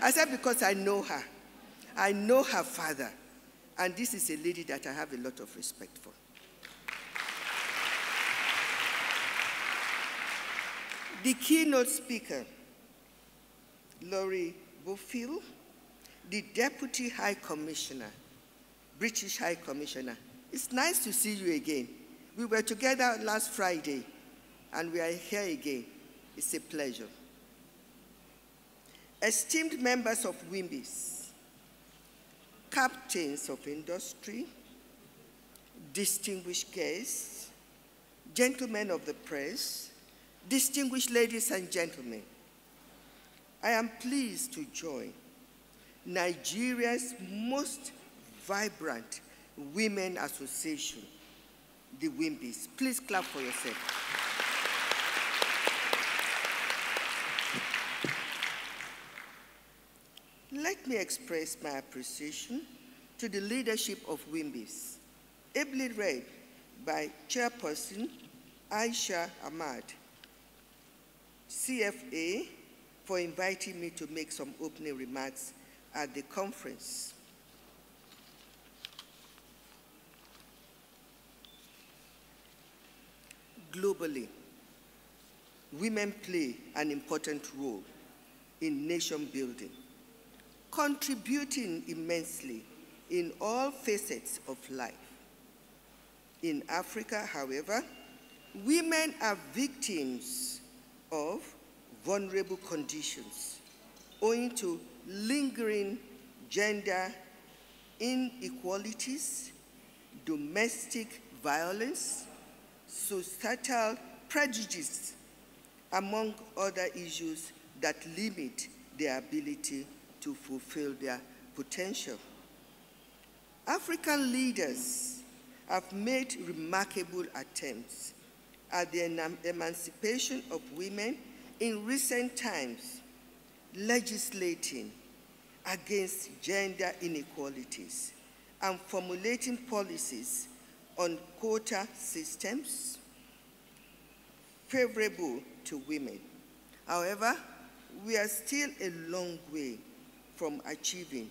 I said, because I know her. I know her father. And this is a lady that I have a lot of respect for. The keynote speaker, Laurie Bofill, the Deputy High Commissioner, British High Commissioner. It's nice to see you again. We were together last Friday, and we are here again. It's a pleasure. Esteemed members of WIMBIZ, captains of industry, distinguished guests, gentlemen of the press, distinguished ladies and gentlemen, I am pleased to join Nigeria's most vibrant women association, the WIMBIZ. Please clap for yourself. Let me express my appreciation to the leadership of WIMBIZ, ably led by Chairperson Aisha Ahmad, CFA, for inviting me to make some opening remarks at the conference. Globally, women play an important role in nation building, contributing immensely in all facets of life. In Africa, however, women are victims of vulnerable conditions owing to lingering gender inequalities, domestic violence, societal prejudice, among other issues that limit their ability to fulfill their potential. African leaders have made remarkable attempts at the emancipation of women in recent times, legislating against gender inequalities and formulating policies on quota systems favorable to women. However, we are still a long way from achieving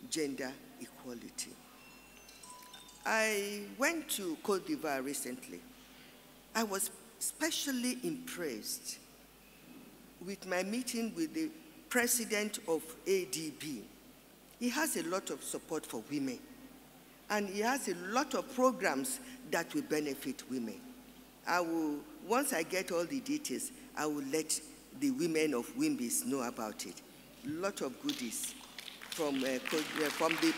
gender equality. I went to Côte d'Ivoire recently. I was especially impressed with my meeting with the president of ADB. He has a lot of support for women, and he has a lot of programs that will benefit women. Once I get all the details, I will let the women of WIMBIZ know about it. A lot of goodies from the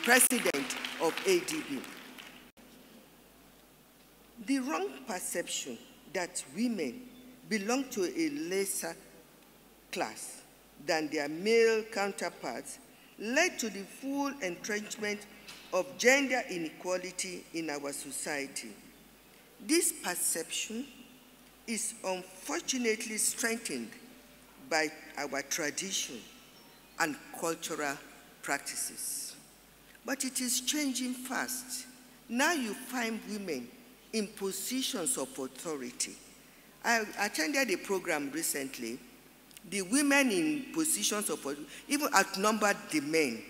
president of ADB. The wrong perception that women belong to a lesser class than their male counterparts led to the full entrenchment of gender inequality in our society. This perception is unfortunately strengthened by our tradition and cultural practices. But it is changing fast. Now you find women in positions of authority. I attended a program recently. The women in positions of authority even outnumbered the men.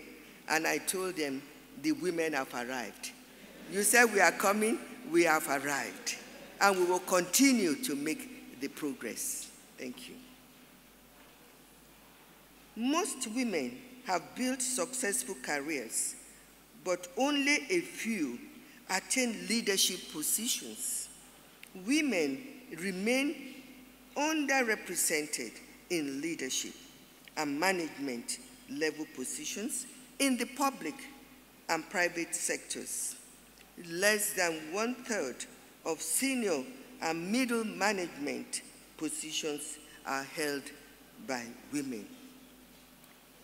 And I told them, the women have arrived. You said we are coming, we have arrived. And we will continue to make the progress. Thank you. Most women have built successful careers, but only a few attain leadership positions. Women remain underrepresented in leadership and management level positions in the public and private sectors. Less than 1/3 of senior and middle management positions are held by women.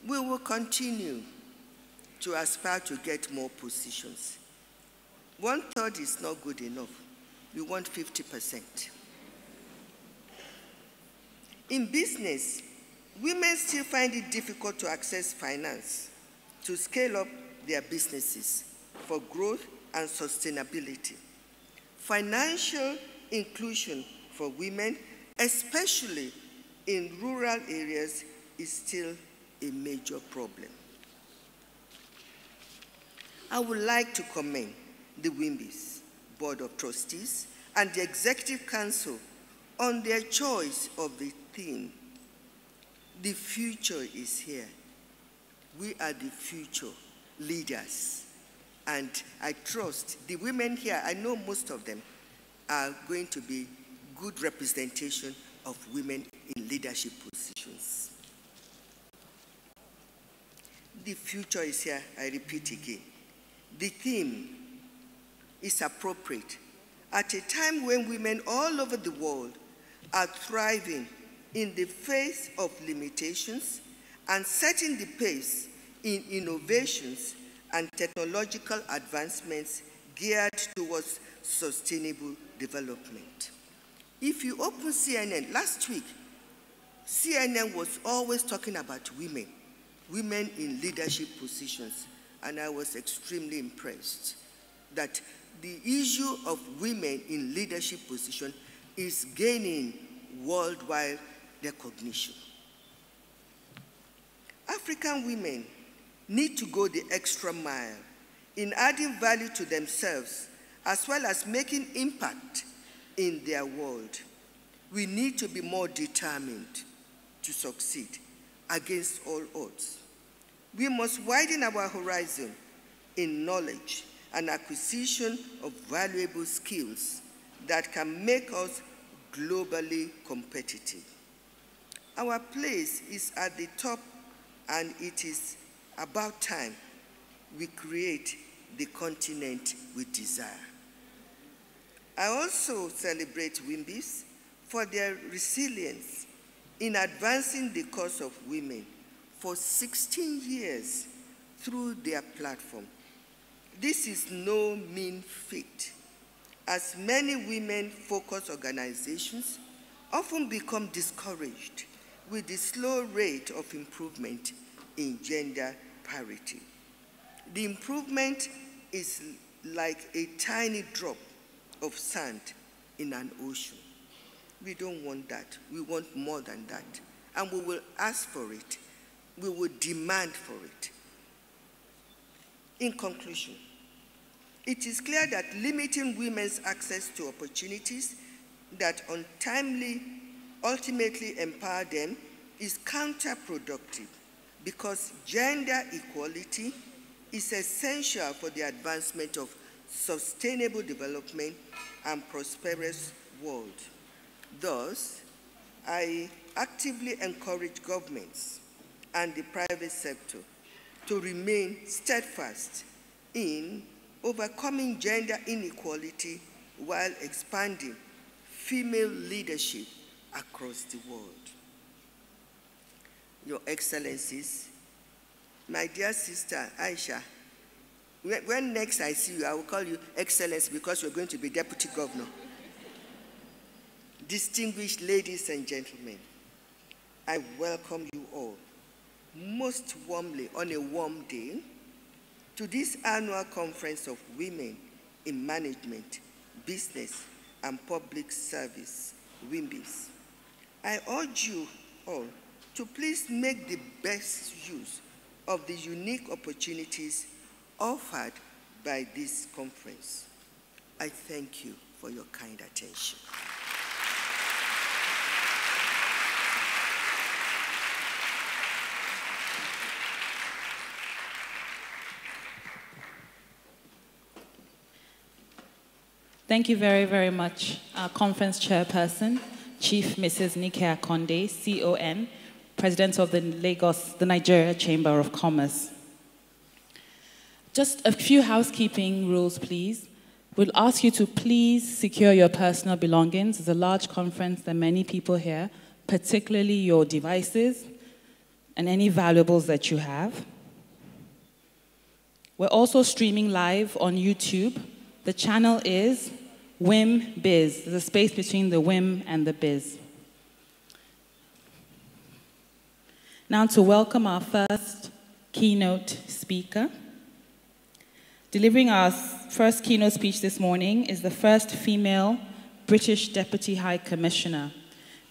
We will continue to aspire to get more positions. 1/3 is not good enough. We want 50%. In business, women still find it difficult to access finance to scale up their businesses for growth and sustainability. Financial inclusion for women, especially in rural areas, is still a major problem. I would like to commend the WIMBIZ Board of Trustees and the Executive Council on their choice of the theme. The future is here. We are the future leaders. And I trust the women here, I know most of them, are going to be good representation of women in leadership positions. The future is here, I repeat again. The theme is appropriate at a time when women all over the world are thriving in the face of limitations and setting the pace in innovations and technological advancements geared towards sustainable development. If you open CNN, last week, CNN was always talking about women in leadership positions, and I was extremely impressed that the issue of women in leadership position is gaining worldwide recognition. African women need to go the extra mile in adding value to themselves as well as making impact in their world. We need to be more determined to succeed against all odds. We must widen our horizon in knowledge and acquisition of valuable skills that can make us globally competitive. Our place is at the top, and it is about time we create the continent we desire. I also celebrate WIMBIZ for their resilience in advancing the cause of women for 16 years through their platform. This is no mean feat, as many women-focused organizations often become discouraged with the slow rate of improvement in gender parity. The improvement is like a tiny drop of sand in an ocean. We don't want that. We want more than that. And we will ask for it. We will demand for it. In conclusion, it is clear that limiting women's access to opportunities that untimely ultimately empower them is counterproductive, because gender equality is essential for the advancement of sustainable development and prosperous world. Thus, I actively encourage governments and the private sector to remain steadfast in overcoming gender inequality while expanding female leadership across the world. Your Excellencies, my dear sister Aisha, when next I see you, I will call you Excellency because you're going to be Deputy Governor. Distinguished ladies and gentlemen, I welcome you all most warmly on a warm day to this annual conference of women in management, business, and public service, WIMBIZ. I urge you all to please make the best use of the unique opportunities offered by this conference. I thank you for your kind attention. Thank you very, very much, our conference chairperson, Chief Mrs. Nike Akonde, CON, President of the Nigeria Chamber of Commerce. Just a few housekeeping rules, please. We'll ask you to please secure your personal belongings. It's a large conference, there are many people here, particularly your devices and any valuables that you have. We're also streaming live on YouTube. The channel is WIMBIZ. There's a space between the WIM and the biz. Now to welcome our first keynote speaker. Delivering our first keynote speech this morning is the first female British Deputy High Commissioner,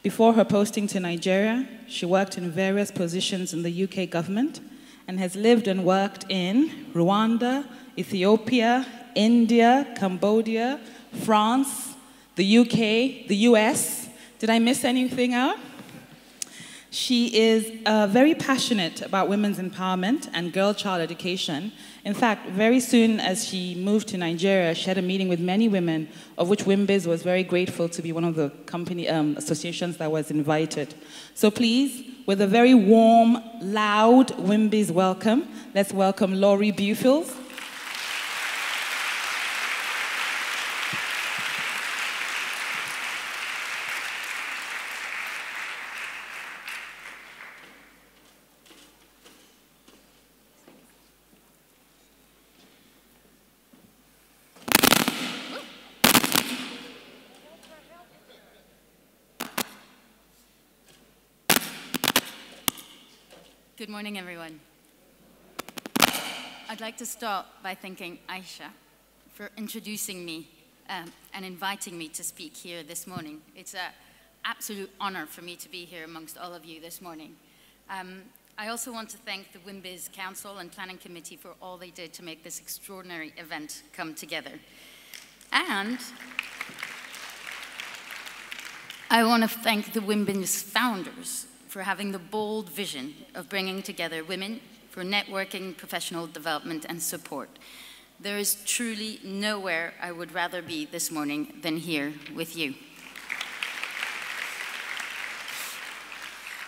Before her posting to Nigeria, she worked in various positions in the UK government and has lived and worked in Rwanda, Ethiopia, India, Cambodia, France, the UK, the US. Did I miss anything out? She is very passionate about women's empowerment and girl-child education. In fact, very soon as she moved to Nigeria, she had a meeting with many women, of which WIMBIZ was very grateful to be one of the company associations that was invited. So please, with a very warm, loud WIMBIZ welcome, let's welcome Laurie Bufils. Good morning, everyone. I'd like to start by thanking Aisha for introducing me and inviting me to speak here this morning. It's an absolute honor for me to be here amongst all of you this morning. I also want to thank the WIMBIZ Council and Planning Committee for all they did to make this extraordinary event come together. And I want to thank the WIMBIZ founders for having the bold vision of bringing together women for networking, professional development, and support. There is truly nowhere I would rather be this morning than here with you.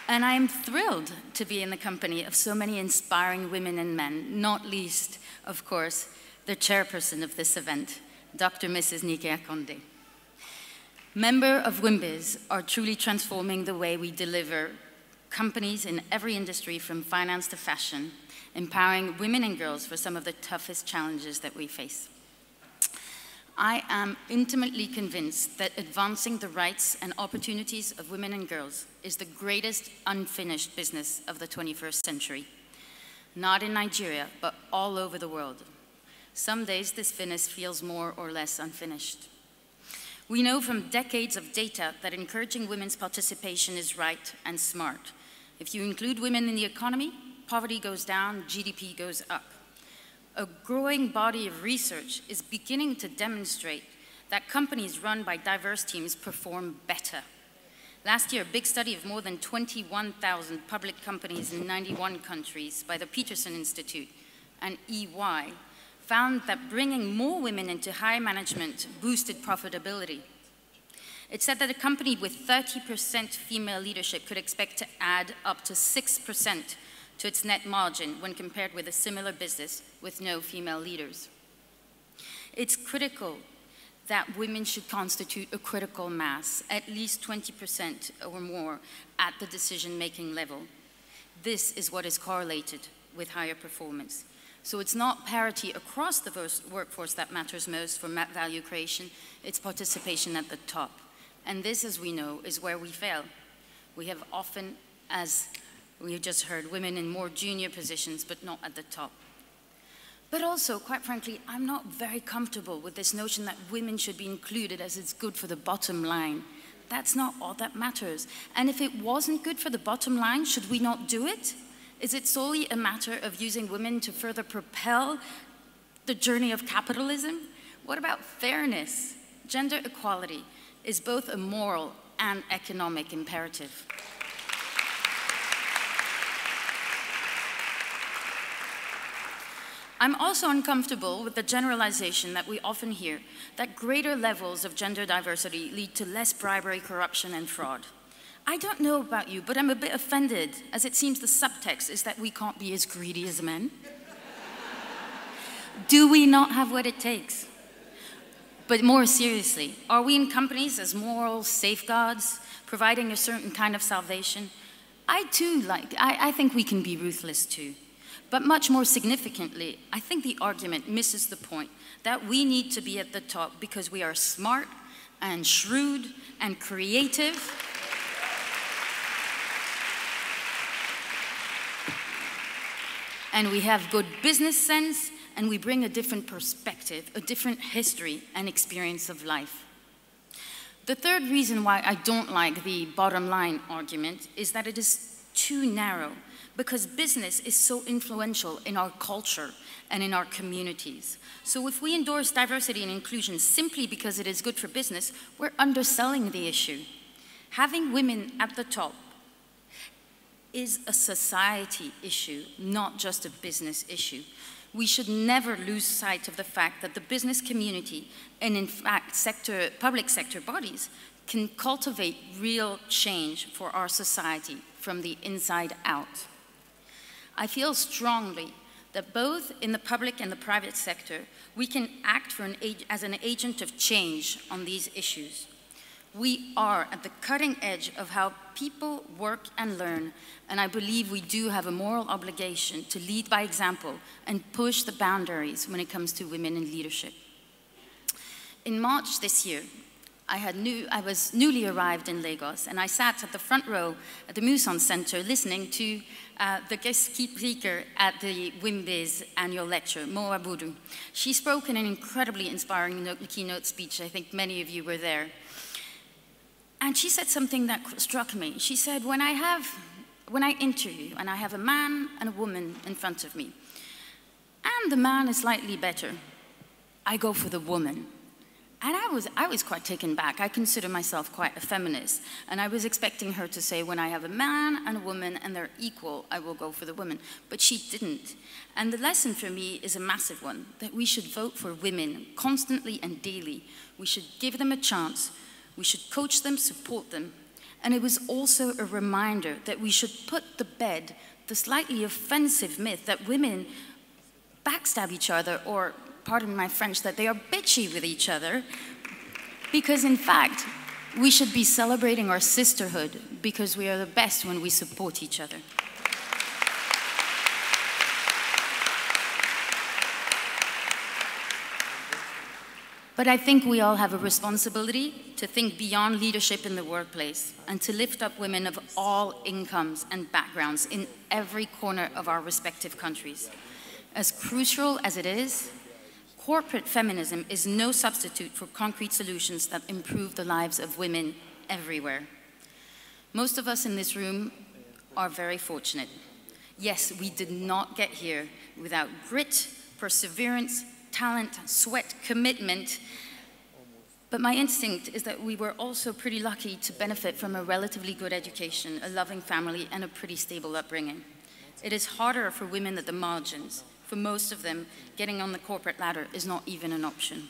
And I am thrilled to be in the company of so many inspiring women and men, not least, of course, the chairperson of this event, Dr. Mrs. Nike Akonde. Members of WIMBIZ are truly transforming the way we deliver companies in every industry from finance to fashion, empowering women and girls for some of the toughest challenges that we face. I am intimately convinced that advancing the rights and opportunities of women and girls is the greatest unfinished business of the 21st century. Not in Nigeria, but all over the world. Some days this business feels more or less unfinished. We know from decades of data that encouraging women's participation is right and smart. If you include women in the economy, poverty goes down, GDP goes up. A growing body of research is beginning to demonstrate that companies run by diverse teams perform better. Last year, a big study of more than 21,000 public companies in 91 countries by the Peterson Institute and EY found that bringing more women into high management boosted profitability. It said that a company with 30% female leadership could expect to add up to 6% to its net margin when compared with a similar business with no female leaders. It's critical that women should constitute a critical mass, at least 20% or more at the decision-making level. This is what is correlated with higher performance. So it's not parity across the workforce that matters most for value creation, it's participation at the top. And this, as we know, is where we fail. We have often, as we just heard, women in more junior positions, but not at the top. But also, quite frankly, I'm not very comfortable with this notion that women should be included as it's good for the bottom line. That's not all that matters. And if it wasn't good for the bottom line, should we not do it? Is it solely a matter of using women to further propel the journey of capitalism? What about fairness? Gender equality is both a moral and economic imperative. I'm also uncomfortable with the generalization that we often hear that greater levels of gender diversity lead to less bribery, corruption, and fraud. I don't know about you, but I'm a bit offended, as it seems the subtext is that we can't be as greedy as men. Do we not have what it takes? But more seriously, are we in companies as moral safeguards, providing a certain kind of salvation? I think we can be ruthless too. But much more significantly, I think the argument misses the point that we need to be at the top because we are smart and shrewd and creative. And we have good business sense, and we bring a different perspective, a different history and experience of life. The third reason why I don't like the bottom line argument is that it is too narrow, because business is so influential in our culture and in our communities. So if we endorse diversity and inclusion simply because it is good for business, we're underselling the issue. Having women at the top is a society issue, not just a business issue. We should never lose sight of the fact that the business community, and in fact public sector bodies, can cultivate real change for our society from the inside out. I feel strongly that both in the public and the private sector, we can act as an agent of change on these issues. We are at the cutting edge of how people work and learn, and I believe we do have a moral obligation to lead by example and push the boundaries when it comes to women in leadership. In March this year, I was newly arrived in Lagos, and I sat at the front row at the Muson Center listening to the guest speaker at the WIMBIZ Annual Lecture, Mo Abudu. She spoke in an incredibly inspiring keynote speech. I think many of you were there. And she said something that struck me. She said, when I interview and I have a man and a woman in front of me, and the man is slightly better, I go for the woman. And I was quite taken back. I consider myself quite a feminist. And I was expecting her to say, when I have a man and a woman and they're equal, I will go for the woman. But she didn't. And the lesson for me is a massive one, that we should vote for women constantly and daily. We should give them a chance. We should coach them, support them. And it was also a reminder that we should put to bed the slightly offensive myth that women backstab each other, or, pardon my French, that they are bitchy with each other. Because in fact, we should be celebrating our sisterhood, because we are the best when we support each other. But I think we all have a responsibility to think beyond leadership in the workplace and to lift up women of all incomes and backgrounds in every corner of our respective countries. As crucial as it is, corporate feminism is no substitute for concrete solutions that improve the lives of women everywhere. Most of us in this room are very fortunate. Yes, we did not get here without grit, perseverance, talent, sweat, commitment. But my instinct is that we were also pretty lucky to benefit from a relatively good education, a loving family, and a pretty stable upbringing. It is harder for women at the margins. For most of them, getting on the corporate ladder is not even an option.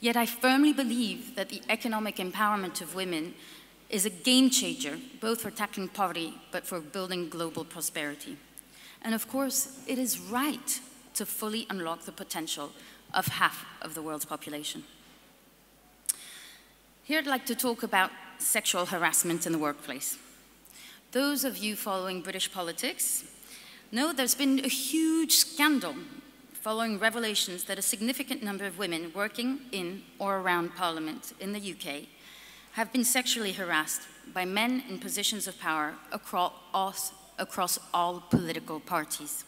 Yet I firmly believe that the economic empowerment of women is a game changer, both for tackling poverty, but for building global prosperity. And of course, it is right to fully unlock the potential of half of the world's population. Here I'd like to talk about sexual harassment in the workplace. Those of you following British politics know there's been a huge scandal following revelations that a significant number of women working in or around Parliament in the UK have been sexually harassed by men in positions of power across all political parties.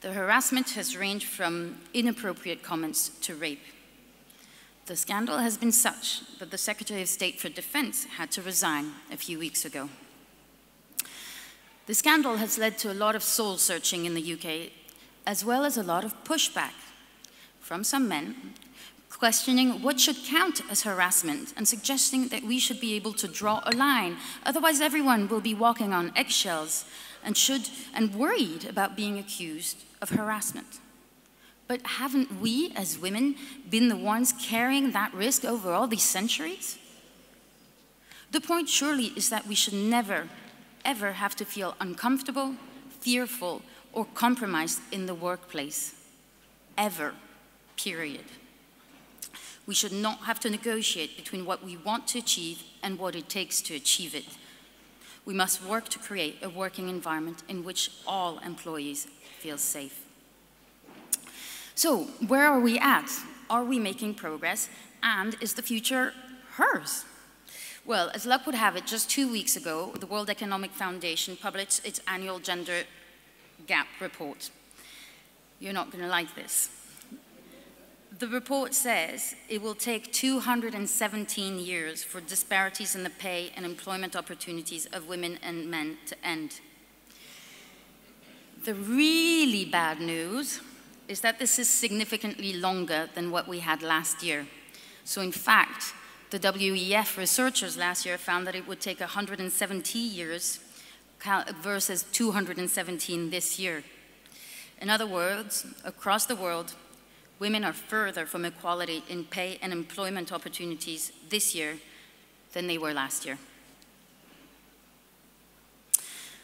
The harassment has ranged from inappropriate comments to rape. The scandal has been such that the Secretary of State for Defense had to resign a few weeks ago. The scandal has led to a lot of soul searching in the UK, as well as a lot of pushback from some men questioning what should count as harassment and suggesting that we should be able to draw a line. Otherwise, everyone will be walking on eggshells and worried about being accused of harassment. But haven't we, as women, been the ones carrying that risk over all these centuries? The point surely is that we should never, ever have to feel uncomfortable, fearful, or compromised in the workplace. Ever, period. We should not have to negotiate between what we want to achieve and what it takes to achieve it. We must work to create a working environment in which all employees feel safe. So, where are we at? Are we making progress? And is the future hers? Well, as luck would have it, just 2 weeks ago, the World Economic Foundation published its annual gender gap report. You're not going to like this. The report says it will take 217 years for disparities in the pay and employment opportunities of women and men to end. The really bad news is that this is significantly longer than what we had last year. So in fact, the WEF researchers last year found that it would take 170 years versus 217 this year. In other words, across the world, women are further from equality in pay and employment opportunities this year than they were last year.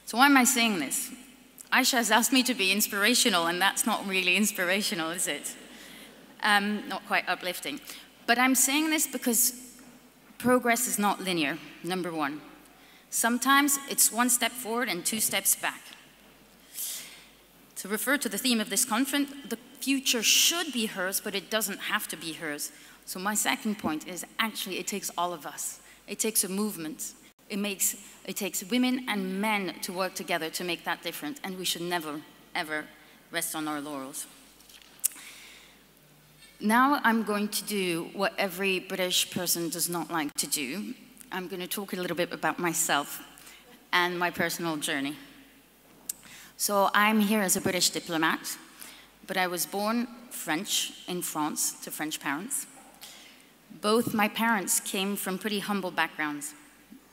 So why am I saying this? Aisha has asked me to be inspirational, and that's not really inspirational, is it? Not quite uplifting. But I'm saying this because progress is not linear, number one. Sometimes it's one step forward and two steps back. To refer to the theme of this conference, the future should be hers, but it doesn't have to be hers. So my second point is actually it takes all of us. It takes a movement. It takes women and men to work together to make that difference, and we should never, ever rest on our laurels. Now I'm going to do what every British person does not like to do. I'm going to talk a little bit about myself and my personal journey. So I'm here as a British diplomat, but I was born French in France to French parents. Both my parents came from pretty humble backgrounds.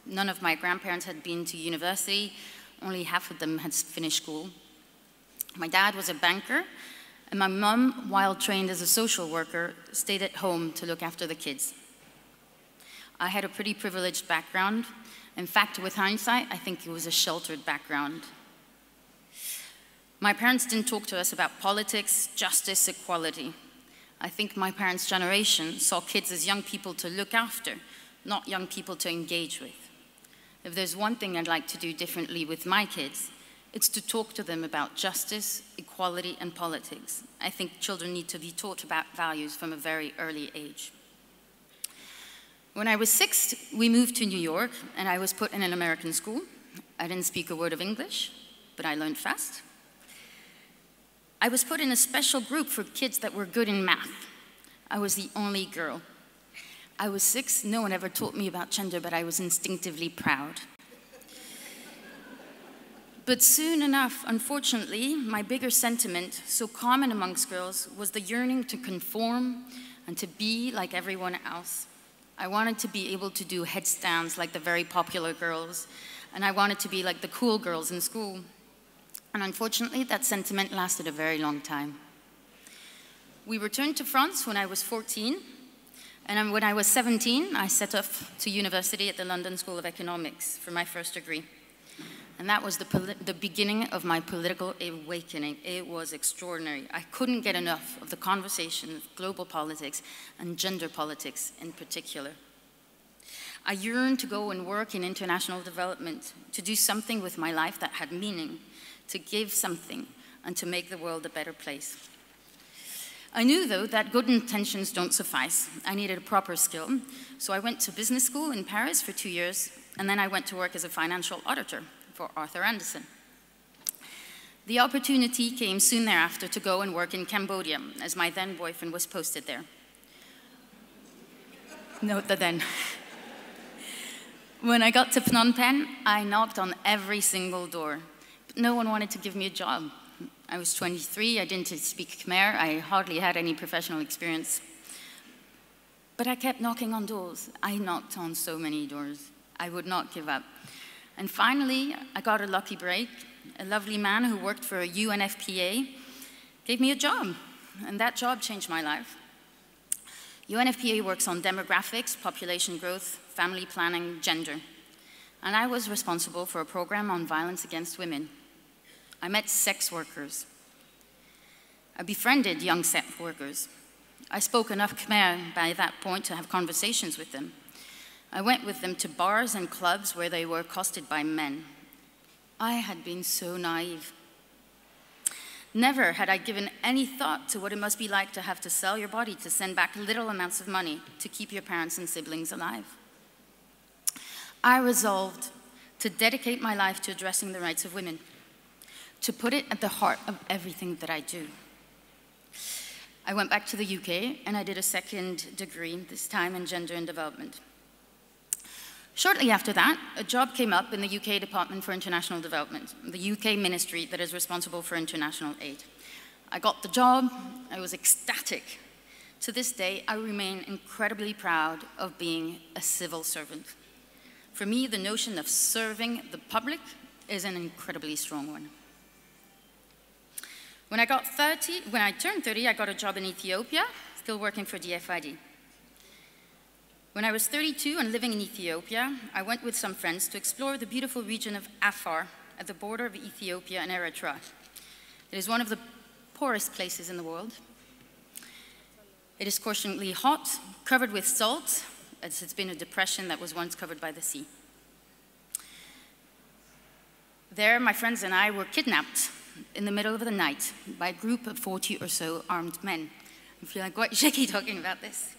None of my grandparents had been to university, only half of them had finished school. My dad was a banker, and my mum, while trained as a social worker, stayed at home to look after the kids. I had a pretty privileged background. In fact, with hindsight, I think it was a sheltered background. My parents didn't talk to us about politics, justice, equality. I think my parents' generation saw kids as young people to look after, not young people to engage with. If there's one thing I'd like to do differently with my kids, it's to talk to them about justice, equality, and politics. I think children need to be taught about values from a very early age. When I was 6, we moved to New York, and I was put in an American school. I didn't speak a word of English, but I learned fast. I was put in a special group for kids that were good in math. I was the only girl. I was 6, no one ever taught me about gender, but I was instinctively proud. But soon enough, unfortunately, my bigger sentiment, so common amongst girls, was the yearning to conform and to be like everyone else. I wanted to be able to do headstands like the very popular girls, and I wanted to be like the cool girls in school. And unfortunately, that sentiment lasted a very long time. We returned to France when I was 14, and when I was 17, I set off to university at the London School of Economics for my first degree. And that was the beginning of my political awakening. It was extraordinary. I couldn't get enough of the conversation of global politics and gender politics in particular. I yearned to go and work in international development, to do something with my life that had meaning, to give something, and to make the world a better place. I knew, though, that good intentions don't suffice. I needed a proper skill, so I went to business school in Paris for 2 years, and then I went to work as a financial auditor for Arthur Andersen. The opportunity came soon thereafter to go and work in Cambodia, as my then boyfriend was posted there. Note the then. When I got to Phnom Penh, I knocked on every single door, but no one wanted to give me a job. I was 23, I didn't speak Khmer, I hardly had any professional experience. But I kept knocking on doors. I knocked on so many doors. I would not give up. And finally, I got a lucky break. A lovely man who worked for a UNFPA gave me a job, and that job changed my life. UNFPA works on demographics, population growth, family planning, gender. And I was responsible for a program on violence against women. I met sex workers. I befriended young sex workers. I spoke enough Khmer by that point to have conversations with them. I went with them to bars and clubs where they were accosted by men. I had been so naive. Never had I given any thought to what it must be like to have to sell your body to send back little amounts of money to keep your parents and siblings alive. I resolved to dedicate my life to addressing the rights of women, to put it at the heart of everything that I do. I went back to the UK and I did a second degree, this time in gender and development. Shortly after that, a job came up in the UK Department for International Development, the UK ministry that is responsible for international aid. I got the job, I was ecstatic. To this day, I remain incredibly proud of being a civil servant. For me, the notion of serving the public is an incredibly strong one. When I turned 30, I got a job in Ethiopia, still working for DFID. When I was 32 and living in Ethiopia, I went with some friends to explore the beautiful region of Afar at the border of Ethiopia and Eritrea. It is one of the poorest places in the world. It is scorchingly hot, covered with salt, as it's been a depression that was once covered by the sea. There, my friends and I were kidnapped in the middle of the night by a group of 40 or so armed men. I feel like quite shaky talking about this.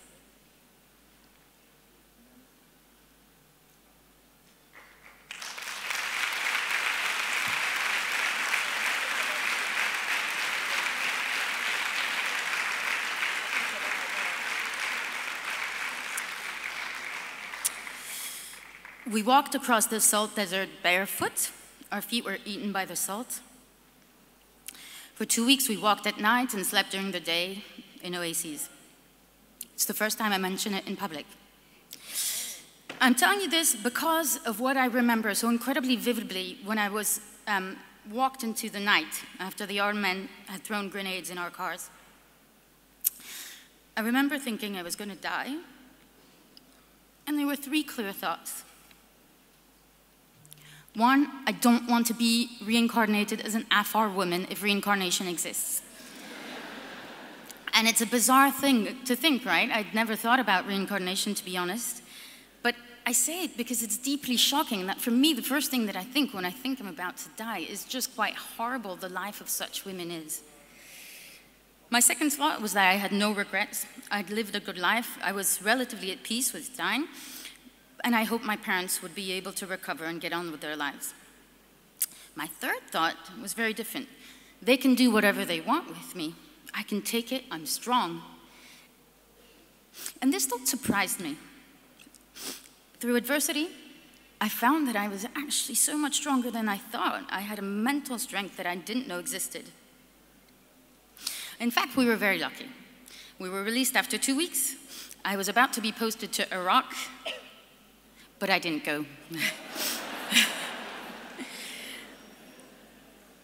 We walked across the salt desert barefoot. Our feet were eaten by the salt. For 2 weeks, we walked at night and slept during the day in oases. It's the first time I mention it in public. I'm telling you this because of what I remember so incredibly vividly when I was walked into the night after the armed men had thrown grenades in our cars. I remember thinking I was going to die, and there were 3 clear thoughts. 1, I don't want to be reincarnated as an Afar woman if reincarnation exists. And it's a bizarre thing to think, right? I'd never thought about reincarnation, to be honest. But I say it because it's deeply shocking that for me, the first thing that I think when I think I'm about to die is just quite horrible the life of such women is. My second thought was that I had no regrets. I'd lived a good life. I was relatively at peace with dying. And I hope my parents would be able to recover and get on with their lives. My third thought was very different. They can do whatever they want with me. I can take it, I'm strong. And this thought surprised me. Through adversity, I found that I was actually so much stronger than I thought. I had a mental strength that I didn't know existed. In fact, we were very lucky. We were released after 2 weeks. I was about to be posted to Iraq, but I didn't go.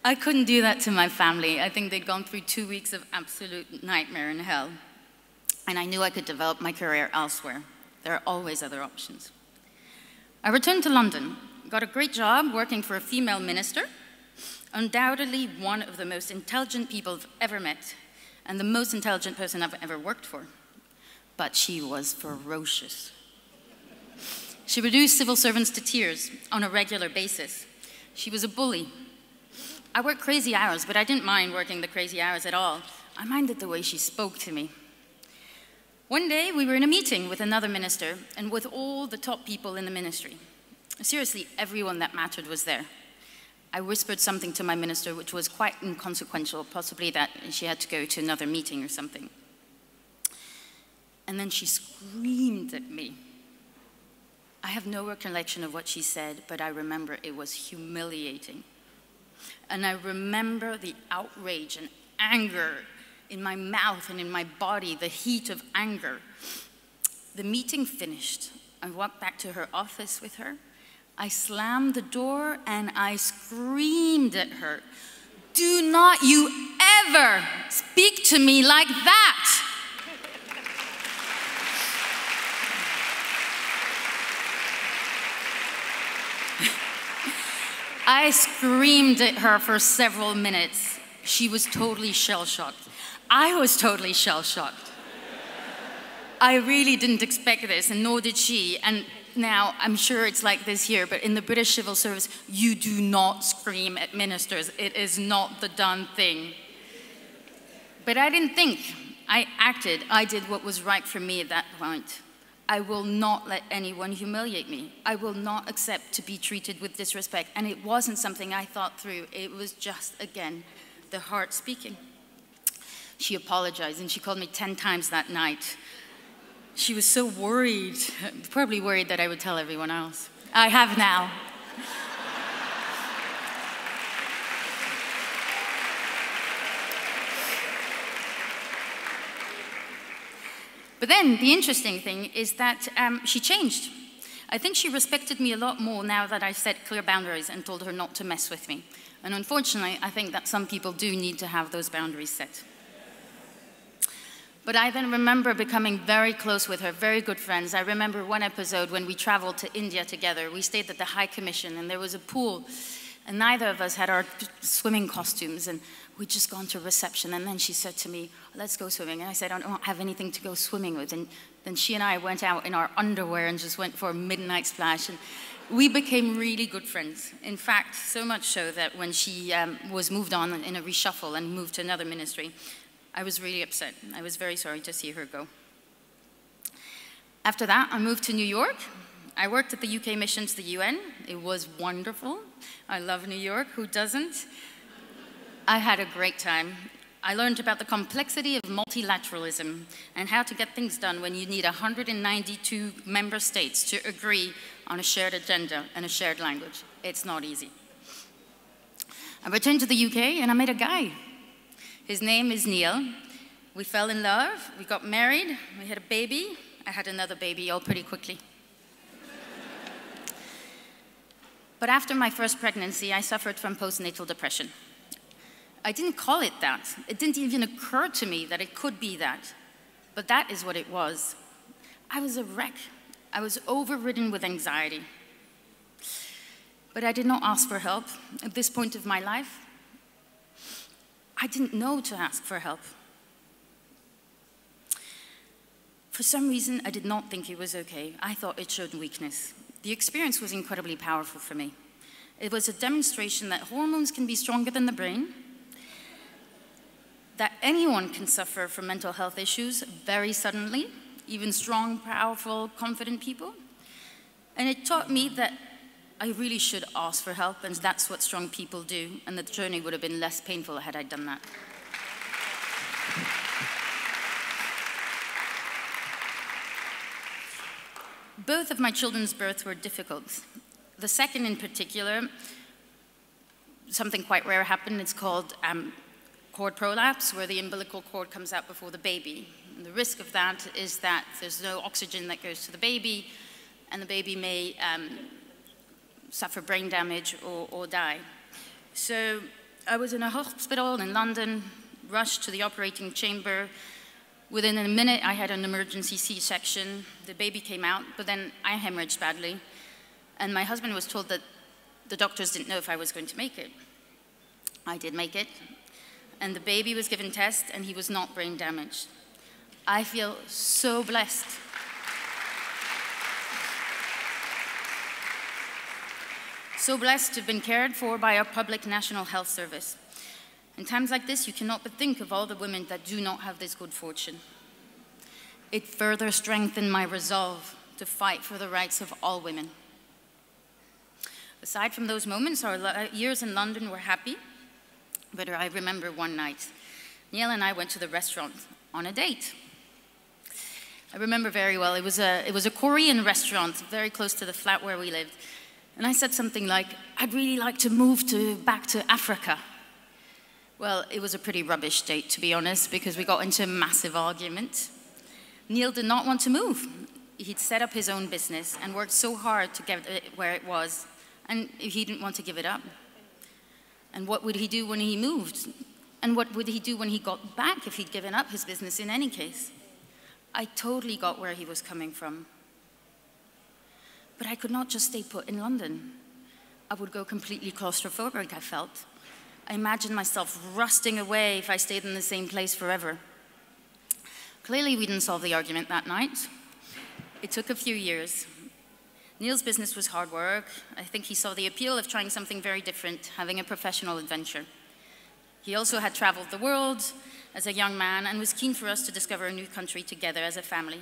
I couldn't do that to my family. I think they'd gone through 2 weeks of absolute nightmare and hell. And I knew I could develop my career elsewhere. There are always other options. I returned to London, got a great job working for a female minister, undoubtedly one of the most intelligent people I've ever met, and the most intelligent person I've ever worked for. But she was ferocious. She reduced civil servants to tears on a regular basis. She was a bully. I worked crazy hours, but I didn't mind working the crazy hours at all. I minded the way she spoke to me. One day, we were in a meeting with another minister and with all the top people in the ministry. Seriously, everyone that mattered was there. I whispered something to my minister, which was quite inconsequential, possibly that she had to go to another meeting or something. And then she screamed at me. I have no recollection of what she said, but I remember it was humiliating. And I remember the outrage and anger in my mouth and in my body, the heat of anger. The meeting finished. I walked back to her office with her. I slammed the door and I screamed at her, "Do not you ever speak to me like that!" I screamed at her for several minutes. She was totally shell-shocked. I was totally shell-shocked. I really didn't expect this, and nor did she. And now, I'm sure it's like this here, but in the British civil service, you do not scream at ministers. It is not the done thing. But I didn't think. I acted. I did what was right for me at that point. I will not let anyone humiliate me. I will not accept to be treated with disrespect. And it wasn't something I thought through. It was just, again, the heart speaking. She apologized, and she called me 10 times that night. She was so worried, probably worried that I would tell everyone else. I have now. But then the interesting thing is that she changed. I think she respected me a lot more now that I set clear boundaries and told her not to mess with me. And unfortunately, I think that some people do need to have those boundaries set. But I then remember becoming very close with her, very good friends. I remember one episode when we traveled to India together. We stayed at the High Commission, and there was a pool, and neither of us had our swimming costumes, and we'd just gone to reception, and then she said to me, let's go swimming. And I said, I don't have anything to go swimming with. And then she and I went out in our underwear and just went for a midnight splash, and we became really good friends. In fact, so much so that when she was moved on in a reshuffle and moved to another ministry, I was really upset. I was very sorry to see her go. After that, I moved to New York. I worked at the UK mission to the UN. It was wonderful. I love New York. Who doesn't? I had a great time. I learned about the complexity of multilateralism and how to get things done when you need 192 member states to agree on a shared agenda and a shared language. It's not easy. I returned to the UK and I met a guy. His name is Neil. We fell in love, we got married, we had a baby. I had another baby all pretty quickly. But after my first pregnancy, I suffered from postnatal depression. I didn't call it that. It didn't even occur to me that it could be that. But that is what it was. I was a wreck. I was overridden with anxiety. But I did not ask for help. At this point of my life, I didn't know to ask for help. For some reason, I did not think it was okay. I thought it showed weakness. The experience was incredibly powerful for me. It was a demonstration that hormones can be stronger than the brain, that anyone can suffer from mental health issues very suddenly, even strong, powerful, confident people. And it taught me that I really should ask for help, and that's what strong people do, and the journey would have been less painful had I done that. Both of my children's births were difficult. The second in particular, something quite rare happened. It's called cord prolapse, where the umbilical cord comes out before the baby. And the risk of that is that there's no oxygen that goes to the baby, and the baby may suffer brain damage or die. So I was in a hospital in London, rushed to the operating chamber. Within a minute, I had an emergency C-section. The baby came out, but then I hemorrhaged badly. And my husband was told that the doctors didn't know if I was going to make it. I did make it. And the baby was given tests, and he was not brain damaged. I feel so blessed. So blessed to have been cared for by our public National Health Service. In times like this, you cannot but think of all the women that do not have this good fortune. It further strengthened my resolve to fight for the rights of all women. Aside from those moments, our years in London were happy, but I remember one night, Neil and I went to the restaurant on a date. I remember very well, it was a Korean restaurant very close to the flat where we lived. And I said something like, I'd really like to move back to Africa. Well, it was a pretty rubbish date, to be honest, because we got into a massive argument. Neil did not want to move. He'd set up his own business and worked so hard to get it where it was, and he didn't want to give it up. And what would he do when he moved? And what would he do when he got back if he'd given up his business in any case? I totally got where he was coming from. But I could not just stay put in London. I would go completely claustrophobic, I felt. I imagined myself rusting away if I stayed in the same place forever. Clearly, we didn't solve the argument that night. It took a few years. Neil's business was hard work. I think he saw the appeal of trying something very different, having a professional adventure. He also had traveled the world as a young man and was keen for us to discover a new country together as a family.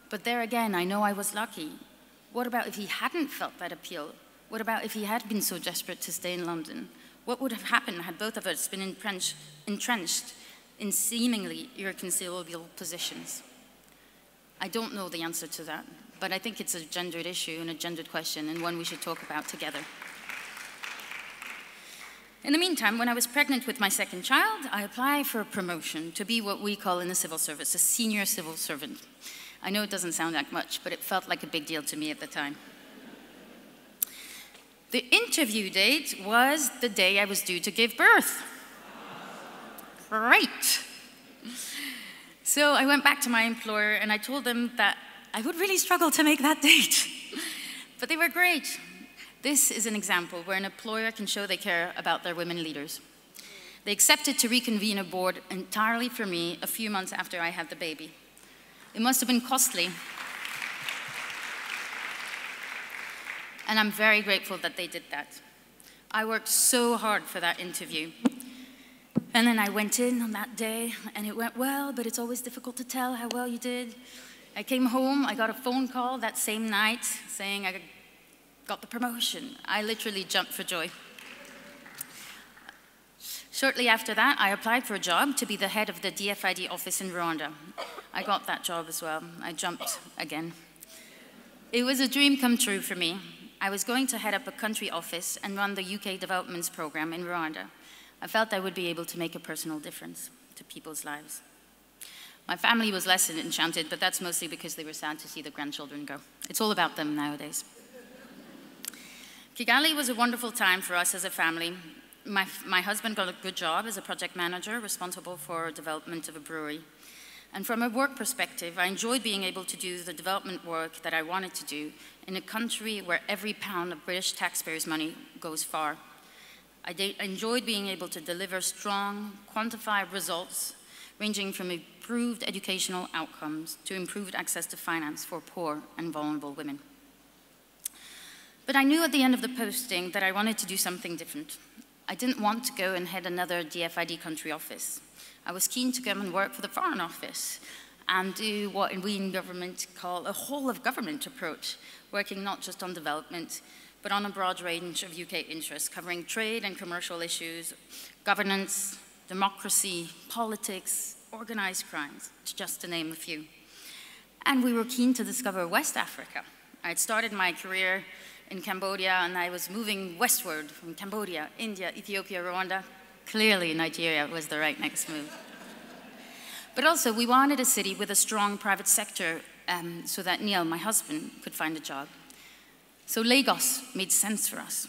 But there again, I know I was lucky. What about if he hadn't felt that appeal? What about if he had been so desperate to stay in London? What would have happened had both of us been entrenched in seemingly irreconcilable positions? I don't know the answer to that, but I think it's a gendered issue and a gendered question, and one we should talk about together. In the meantime, when I was pregnant with my second child, I applied for a promotion to be what we call in the civil service, a senior civil servant. I know it doesn't sound like much, but it felt like a big deal to me at the time. The interview date was the day I was due to give birth. Great. So I went back to my employer and I told them that I would really struggle to make that date. But they were great. This is an example where an employer can show they care about their women leaders. They accepted to reconvene a board entirely for me a few months after I had the baby. It must have been costly. And I'm very grateful that they did that. I worked so hard for that interview. And then I went in on that day, and it went well, but it's always difficult to tell how well you did. I came home, I got a phone call that same night saying I got the promotion. I literally jumped for joy. Shortly after that, I applied for a job to be the head of the DFID office in Rwanda. I got that job as well. I jumped again. It was a dream come true for me. I was going to head up a country office and run the UK developments program in Rwanda. I felt I would be able to make a personal difference to people's lives. My family was less enchanted, but that's mostly because they were sad to see the grandchildren go. It's all about them nowadays. Kigali was a wonderful time for us as a family. My husband got a good job as a project manager responsible for development of a brewery. And from a work perspective, I enjoyed being able to do the development work that I wanted to do in a country where every pound of British taxpayers' money goes far. I enjoyed being able to deliver strong, quantified results, ranging from improved educational outcomes to improved access to finance for poor and vulnerable women. But I knew at the end of the posting that I wanted to do something different. I didn't want to go and head another DFID country office. I was keen to come and work for the Foreign Office and do what we in government call a whole-of-government approach, working not just on development, but on a broad range of UK interests, covering trade and commercial issues, governance, democracy, politics, organized crimes, just to name a few. And we were keen to discover West Africa. I had started my career in Cambodia, and I was moving westward from Cambodia, India, Ethiopia, Rwanda. Clearly, Nigeria was the right next move. But also, we wanted a city with a strong private sector so that Neil, my husband, could find a job. So Lagos made sense for us.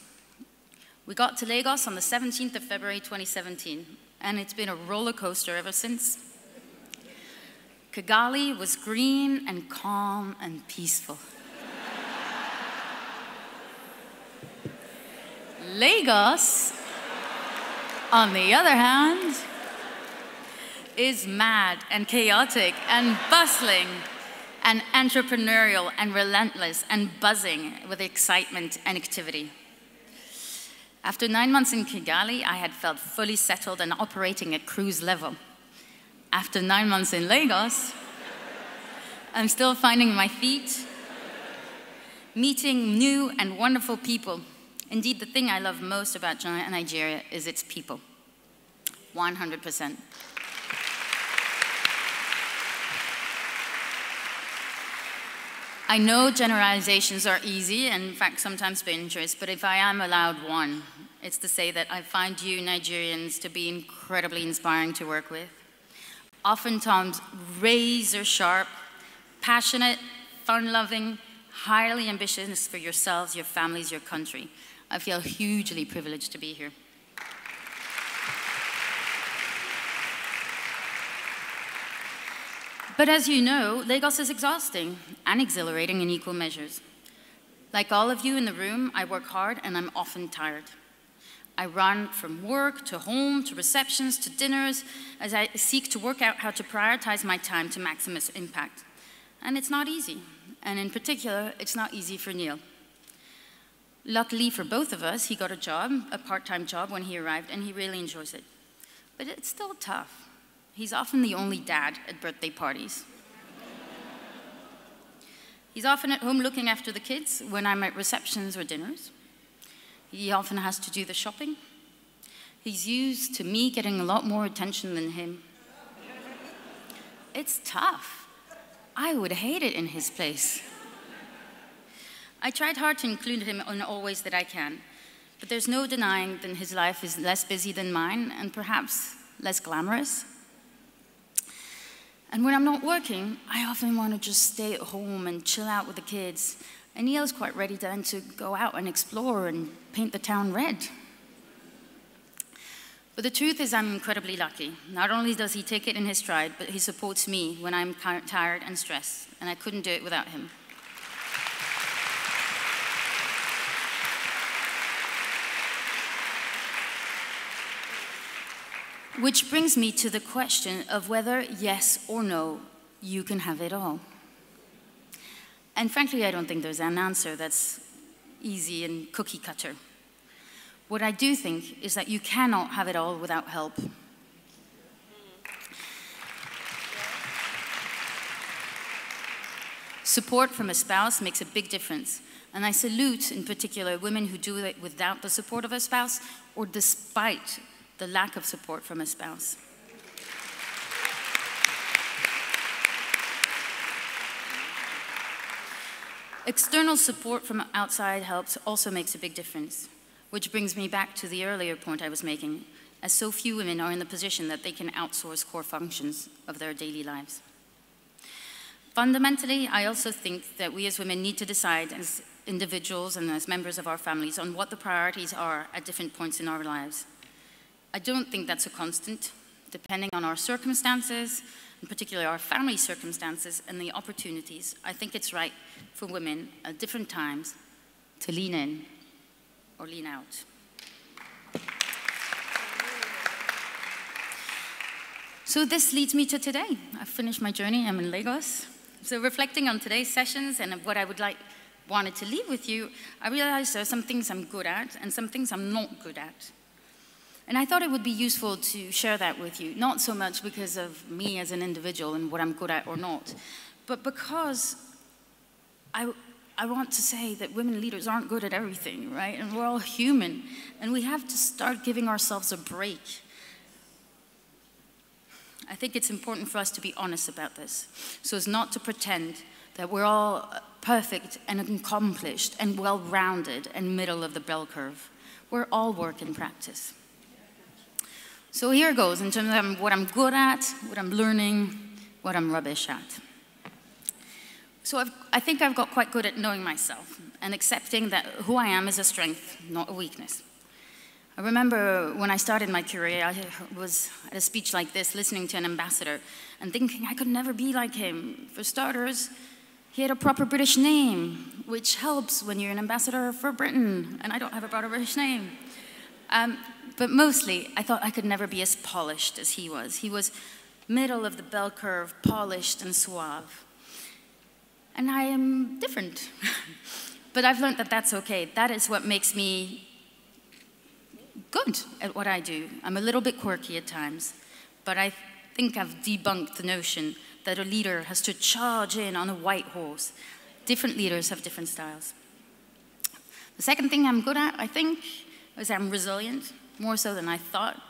We got to Lagos on the 17th of February 2017, and it's been a roller coaster ever since. Kigali was green and calm and peaceful. Lagos, on the other hand, is mad and chaotic and bustling and entrepreneurial and relentless and buzzing with excitement and activity. After 9 months in Kigali, I had felt fully settled and operating at cruise level. After 9 months in Lagos, I'm still finding my feet, meeting new and wonderful people. Indeed, the thing I love most about Nigeria is its people. 100%. I know generalizations are easy and, in fact, sometimes dangerous, but if I am allowed one, it's to say that I find you Nigerians to be incredibly inspiring to work with. Oftentimes razor sharp, passionate, fun-loving, highly ambitious for yourselves, your families, your country. I feel hugely privileged to be here. But as you know, Lagos is exhausting and exhilarating in equal measures. Like all of you in the room, I work hard and I'm often tired. I run from work to home to receptions to dinners as I seek to work out how to prioritize my time to maximize impact. And it's not easy. And in particular, it's not easy for Neil. Luckily for both of us, he got a job, a part-time job when he arrived, and he really enjoys it. But it's still tough. He's often the only dad at birthday parties. He's often at home looking after the kids when I'm at receptions or dinners. He often has to do the shopping. He's used to me getting a lot more attention than him. it's tough. I would hate it in his place. I tried hard to include him in all ways that I can, but there's no denying that his life is less busy than mine and perhaps less glamorous. And when I'm not working, I often want to just stay at home and chill out with the kids. And Neil's quite ready then to go out and explore and paint the town red. But the truth is I'm incredibly lucky. Not only does he take it in his stride, but he supports me when I'm tired and stressed, and I couldn't do it without him. Which brings me to the question of whether, yes or no, you can have it all. And frankly, I don't think there's an answer that's easy and cookie cutter. What I do think is that you cannot have it all without help. Support from a spouse makes a big difference. And I salute, in particular, women who do it without the support of a spouse or despite the lack of support from a spouse. External support from outside helps also makes a big difference, which brings me back to the earlier point I was making, as so few women are in the position that they can outsource core functions of their daily lives. Fundamentally, I also think that we as women need to decide as individuals and as members of our families on what the priorities are at different points in our lives. I don't think that's a constant, depending on our circumstances, in particular our family circumstances and the opportunities. I think it's right for women at different times to lean in or lean out. So this leads me to today. I've finished my journey, I'm in Lagos. So reflecting on today's sessions and what I wanted to leave with you, I realized there are some things I'm good at and some things I'm not good at. And I thought it would be useful to share that with you, not so much because of me as an individual and what I'm good at or not, but because I want to say that women leaders aren't good at everything, right? And we're all human, and we have to start giving ourselves a break. I think it's important for us to be honest about this, so as not to pretend that we're all perfect and accomplished and well-rounded and middle of the bell curve. We're all work in practice. So here goes in terms of what I'm good at, what I'm learning, what I'm rubbish at. So I think I've got quite good at knowing myself and accepting that who I am is a strength, not a weakness. I remember when I started my career, I was at a speech like this, listening to an ambassador and thinking I could never be like him. For starters, he had a proper British name, which helps when you're an ambassador for Britain, and I don't have a proper British name. But mostly, I thought I could never be as polished as he was. He was middle of the bell curve, polished and suave. And I am different. But I've learned that that's okay. That is what makes me good at what I do. I'm a little bit quirky at times, but I think I've debunked the notion that a leader has to charge in on a white horse. Different leaders have different styles. The second thing I'm good at, I think, is I'm resilient, more so than I thought.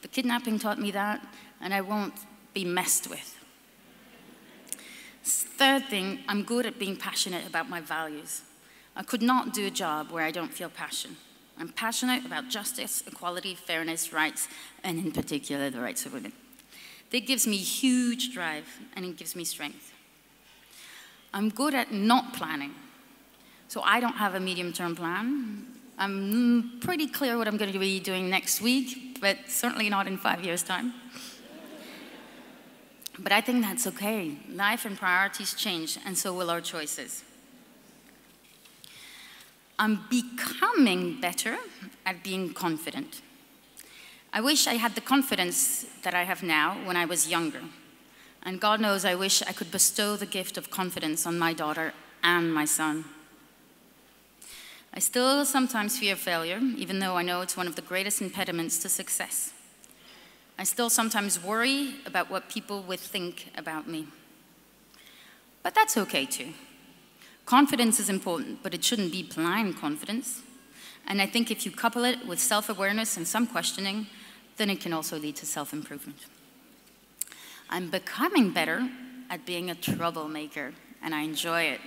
The kidnapping taught me that, and I won't be messed with. Third thing, I'm good at being passionate about my values. I could not do a job where I don't feel passion. I'm passionate about justice, equality, fairness, rights, and in particular, the rights of women. That gives me huge drive, and it gives me strength. I'm good at not planning. So I don't have a medium-term plan. I'm pretty clear what I'm going to be doing next week, but certainly not in 5 years' time. But I think that's okay. Life and priorities change, and so will our choices. I'm becoming better at being confident. I wish I had the confidence that I have now when I was younger. And God knows I wish I could bestow the gift of confidence on my daughter and my son. I still sometimes fear failure, even though I know it's one of the greatest impediments to success. I still sometimes worry about what people would think about me. But that's okay too. Confidence is important, but it shouldn't be blind confidence. And I think if you couple it with self-awareness and some questioning, then it can also lead to self-improvement. I'm becoming better at being a troublemaker, and I enjoy it.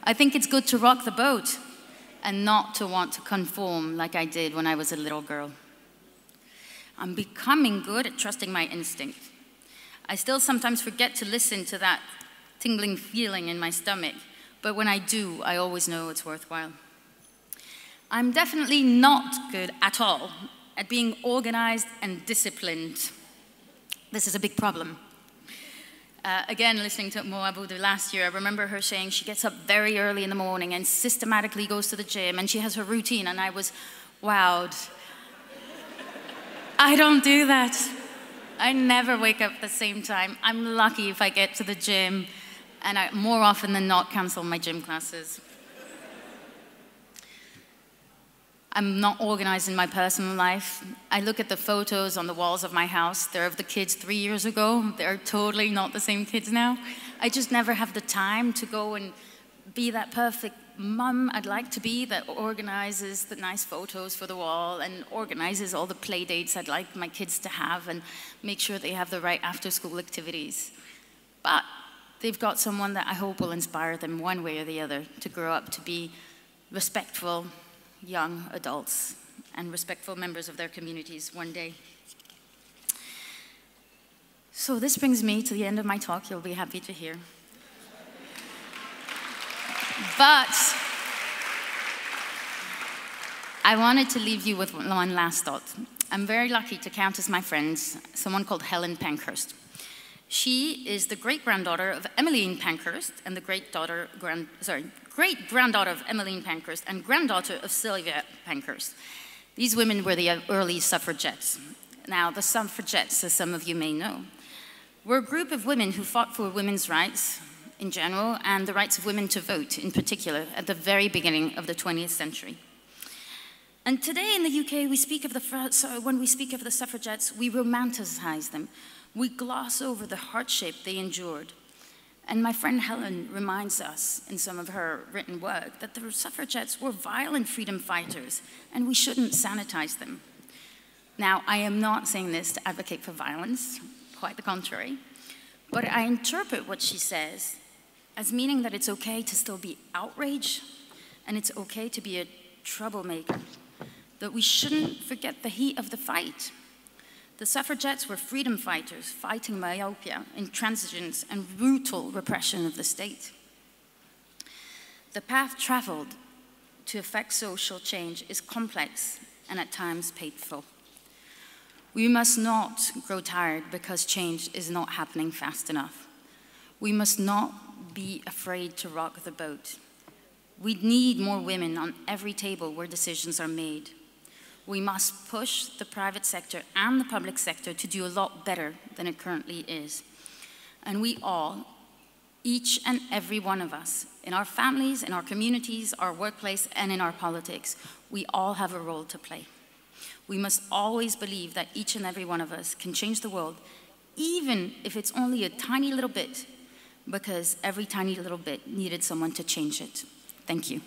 I think it's good to rock the boat and not to want to conform like I did when I was a little girl. I'm becoming good at trusting my instinct. I still sometimes forget to listen to that tingling feeling in my stomach, but when I do, I always know it's worthwhile. I'm definitely not good at all at being organized and disciplined. This is a big problem. Again, listening to Mo Abudu last year, I remember her saying she gets up very early in the morning and systematically goes to the gym, and she has her routine, and I was wowed. I don't do that. I never wake up at the same time. I'm lucky if I get to the gym, and I more often than not cancel my gym classes. I'm not organized in my personal life. I look at the photos on the walls of my house. They're of the kids 3 years ago. They're totally not the same kids now. I just never have the time to go and be that perfect mum I'd like to be that organizes the nice photos for the wall and organizes all the play dates I'd like my kids to have and make sure they have the right after-school activities. But they've got someone that I hope will inspire them one way or the other to grow up to be respectful young adults and respectful members of their communities one day. So this brings me to the end of my talk, you'll be happy to hear. But I wanted to leave you with one last thought. I'm very lucky to count as my friends someone called Helen Pankhurst. She is the great-granddaughter of Emmeline Pankhurst and the great-granddaughter of Emmeline Pankhurst and granddaughter of Sylvia Pankhurst. These women were the early suffragettes. Now, the suffragettes, as some of you may know, were a group of women who fought for women's rights in general and the rights of women to vote in particular at the very beginning of the 20th century. And today in the UK, when we speak of the suffragettes, we romanticize them. We gloss over the hardship they endured. And my friend Helen reminds us in some of her written work that the suffragettes were violent freedom fighters and we shouldn't sanitize them. Now, I am not saying this to advocate for violence, quite the contrary, but I interpret what she says as meaning that it's okay to still be outraged and it's okay to be a troublemaker, that we shouldn't forget the heat of the fight. The suffragettes were freedom fighters fighting myopia, intransigence, and brutal repression of the state. The path traveled to effect social change is complex and at times painful. We must not grow tired because change is not happening fast enough. We must not be afraid to rock the boat. We need more women on every table where decisions are made. We must push the private sector and the public sector to do a lot better than it currently is. And we all, each and every one of us, in our families, in our communities, our workplace, and in our politics, we all have a role to play. We must always believe that each and every one of us can change the world, even if it's only a tiny little bit, because every tiny little bit needed someone to change it. Thank you.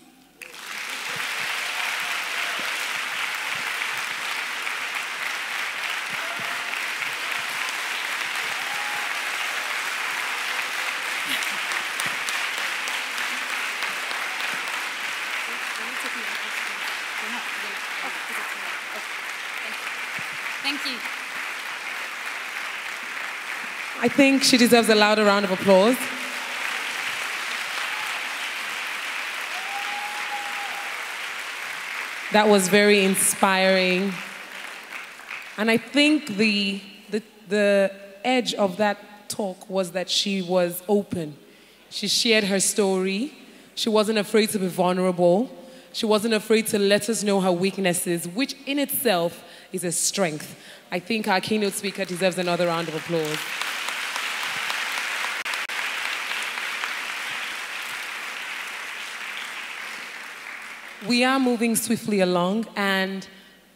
Thank you. I think she deserves a louder round of applause. That was very inspiring. And I think the edge of that talk was that she was open. She shared her story. She wasn't afraid to be vulnerable. She wasn't afraid to let us know her weaknesses, which in itself is a strength. I think our keynote speaker deserves another round of applause. We are moving swiftly along, and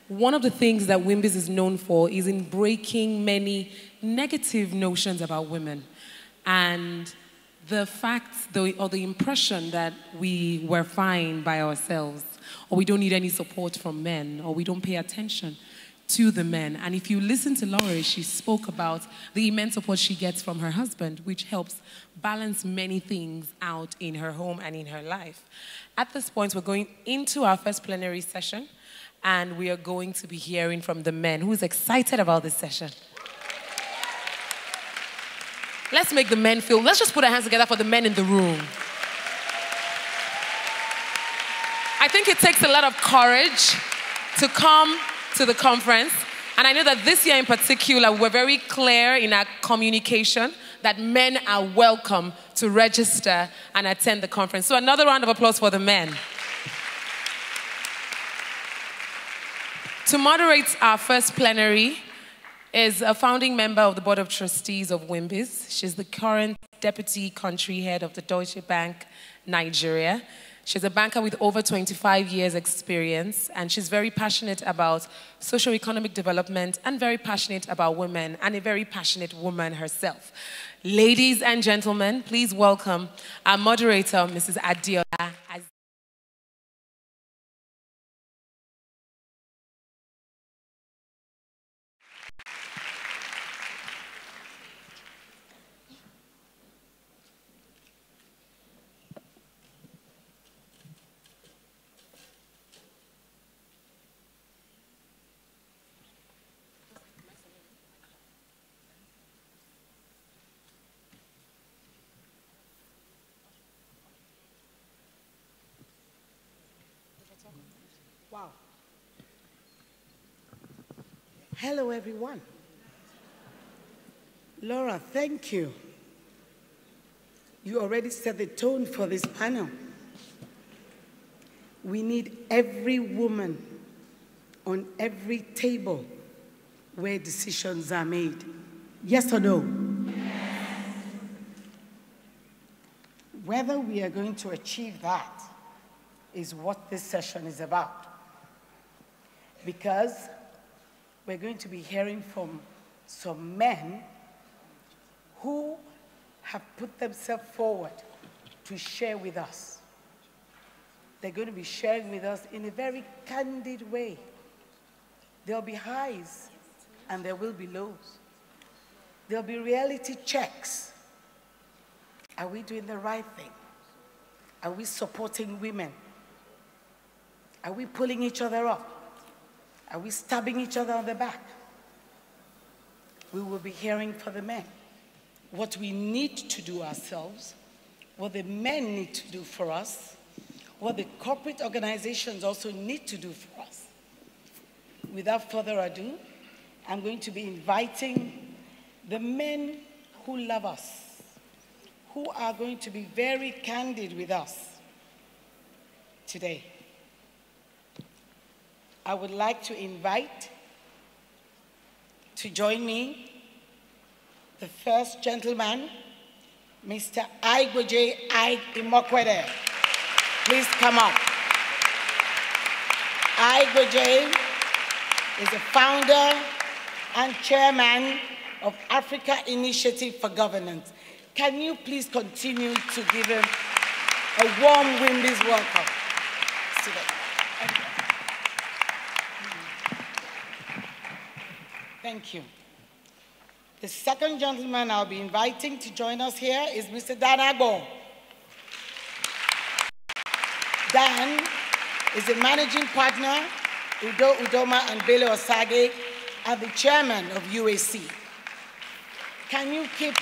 one of the things that WIMBIZ is known for is in breaking many negative notions about women. And the fact or the impression that we were fine by ourselves, or we don't need any support from men, or we don't pay attention to the men. And if you listen to Laurie, she spoke about the immense support she gets from her husband, which helps balance many things out in her home and in her life. At this point, we're going into our first plenary session, and we are going to be hearing from the men. Who's excited about this session? Let's make the men feel, let's just put our hands together for the men in the room. I think it takes a lot of courage to come to the conference. And I know that this year in particular, we're very clear in our communication that men are welcome to register and attend the conference. So another round of applause for the men. To moderate our first plenary is a founding member of the Board of Trustees of WIMBIZ. She's the current Deputy Country Head of the Deutsche Bank, Nigeria. She's a banker with over 25 years experience, and she's very passionate about socio-economic development and very passionate about women, and a very passionate woman herself. Ladies and gentlemen, please welcome our moderator, Mrs. Adiola. Wow. Hello, everyone. Laura, thank you. You already set the tone for this panel. We need every woman on every table where decisions are made. Yes or no? Yes. Whether we are going to achieve that is what this session is about. Because we're going to be hearing from some men who have put themselves forward to share with us. They're going to be sharing with us in a very candid way. There'll be highs and there will be lows. There'll be reality checks. Are we doing the right thing? Are we supporting women? Are we pulling each other up? Are we stabbing each other on the back? We will be hearing for the men what we need to do ourselves, what the men need to do for us, what the corporate organizations also need to do for us. Without further ado, I'm going to be inviting the men who love us, who are going to be very candid with us today. I would like to invite to join me the first gentleman, Mr. Igweje Imokwede. Please come up. Igweje is the founder and chairman of Africa Initiative for Governance. Can you please continue to give him a warm WIMBIZ welcome today? Thank you. The second gentleman I'll be inviting to join us here is Mr. Dan Agbo. Dan is the managing partner, Udo Udoma and Bele Osage, and the chairman of UAC. Can you keep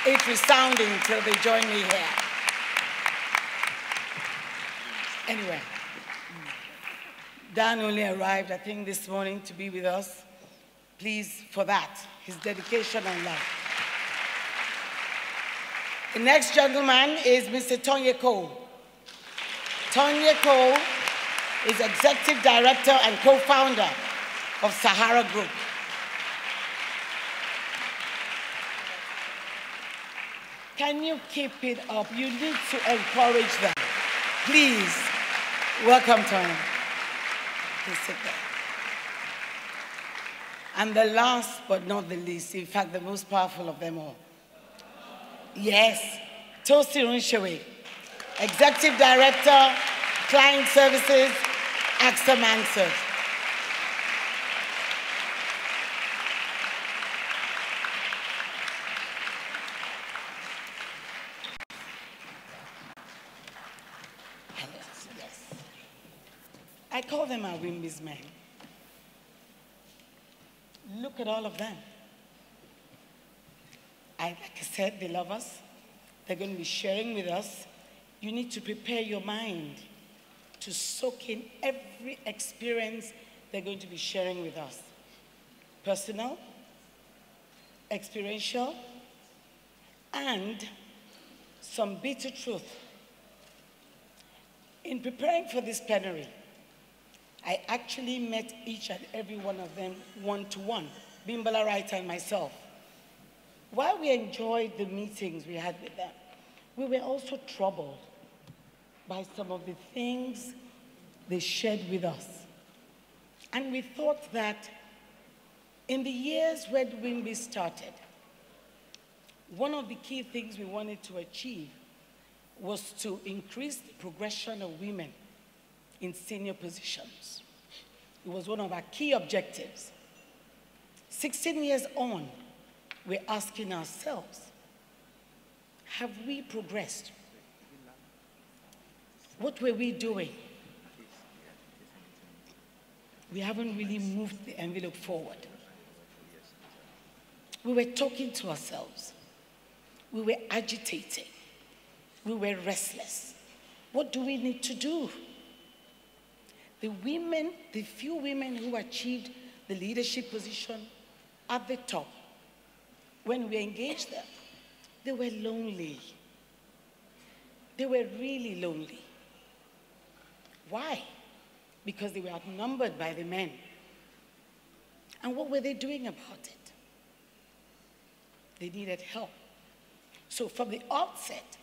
it resounding till they join me here? Anyway. Dan only arrived, I think, this morning to be with us. Please, for that, his dedication and love. The next gentleman is Mr. Tonye Cole. Tonye Cole is Executive Director and co-founder of Sahara Group. Can you keep it up? You need to encourage them. Please, welcome, Tonye. Please sit there. And the last but not the least, in fact, the most powerful of them all. Yes, Tosi Runshawe, Executive Director, Client Services, AXA Mansard. I call them our WIMBIZ men. Look at all of them. Like I said, they love us. They're going to be sharing with us. You need to prepare your mind to soak in every experience they're going to be sharing with us. Personal, experiential, and some bitter truth. In preparing for this plenary, I actually met each and every one of them one-to-one, Bimbala Wright and myself. While we enjoyed the meetings we had with them, we were also troubled by some of the things they shared with us. And we thought that in the years when WIMBIZ started, one of the key things we wanted to achieve was to increase the progression of women in senior positions. It was one of our key objectives. 16 years on, we're asking ourselves, have we progressed? What were we doing? We haven't really moved the envelope forward. We were talking to ourselves. We were agitating. We were restless. What do we need to do? The women, the few women who achieved the leadership position at the top, when we engaged them, they were lonely. They were really lonely. Why? Because they were outnumbered by the men. And what were they doing about it? They needed help. So from the outset,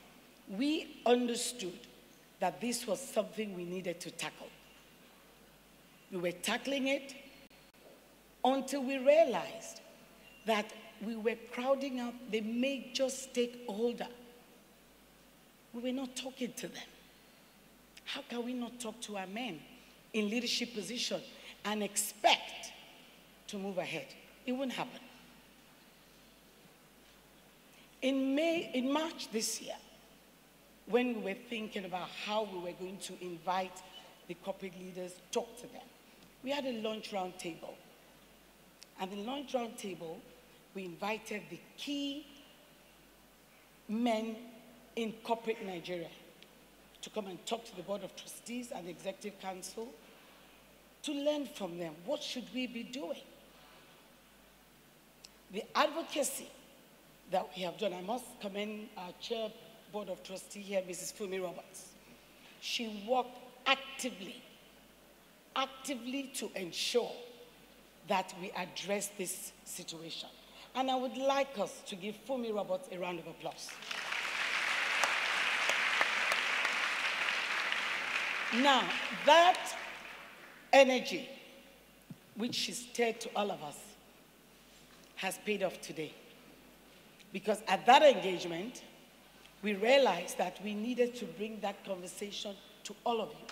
we understood that this was something we needed to tackle. We were tackling it until we realized that we were crowding out the major stakeholder. We were not talking to them. How can we not talk to our men in leadership position and expect to move ahead? It wouldn't happen. In March this year, when we were thinking about how we were going to invite the corporate leaders, talk to them, we had a lunch round table. And the lunch round table, we invited the key men in corporate Nigeria to come and talk to the Board of Trustees and the Executive Council to learn from them. What should we be doing? The advocacy that we have done, I must commend our Chair Board of Trustees here, Mrs. Fumi Roberts. She worked actively to ensure that we address this situation. And I would like us to give Fumi Roberts a round of applause. Now, that energy, which she stirred to all of us, has paid off today. Because at that engagement, we realized that we needed to bring that conversation to all of you.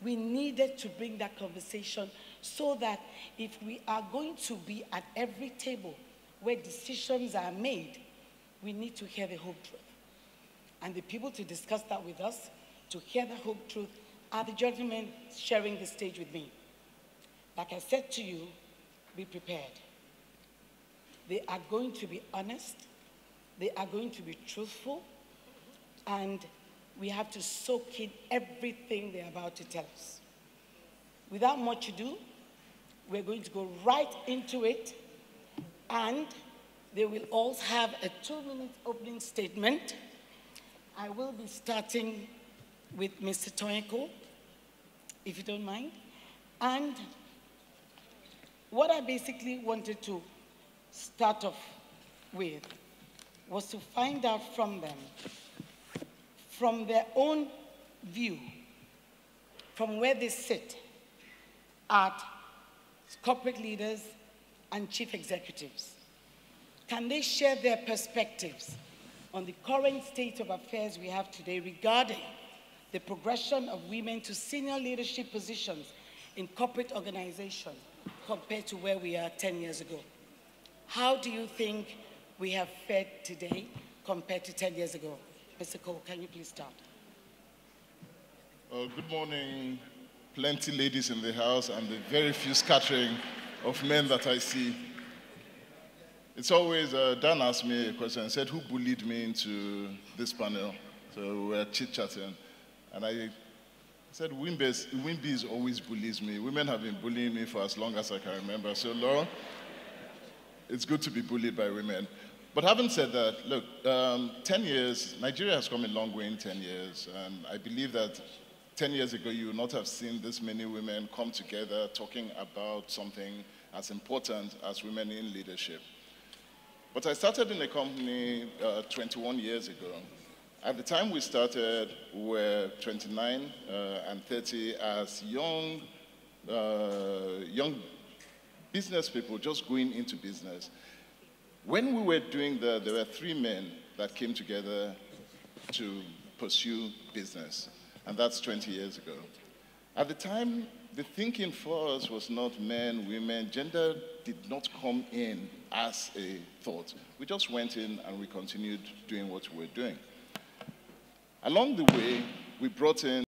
We needed to bring that conversation so that if we are going to be at every table where decisions are made, we need to hear the whole truth. And the people to discuss that with us, to hear the whole truth, are the gentlemen sharing the stage with me. Like I said to you, be prepared. They are going to be honest, they are going to be truthful, and we have to soak in everything they're about to tell us. Without much ado, we're going to go right into it, and they will all have a 2-minute opening statement. I will be starting with Mr. Toyeko, if you don't mind. And what I basically wanted to start off with was to find out from them, from their own view, from where they sit at corporate leaders and chief executives. Can they share their perspectives on the current state of affairs we have today regarding the progression of women to senior leadership positions in corporate organizations compared to where we are 10 years ago? How do you think we have fared today compared to 10 years ago? Mr. Cole, can you please start? Good morning, plenty ladies in the house and the very few scattering of men that I see. It's always, Dan asked me a question and said, who bullied me into this panel? So we were chit-chatting, and I said, WIMBIZ always bullies me. Women have been bullying me for as long as I can remember. So, Laura, it's good to be bullied by women. But having said that, look, 10 years, Nigeria has come a long way in 10 years, and I believe that 10 years ago, you would not have seen this many women come together talking about something as important as women in leadership. But I started in a company 21 years ago. At the time we started, we were 29 and 30 as young business people just going into business. When we were doing that, there were 3 men that came together to pursue business, and that's 20 years ago. At the time, the thinking for us was not men, women. Gender did not come in as a thought. We just went in and we continued doing what we were doing. Along the way, we brought in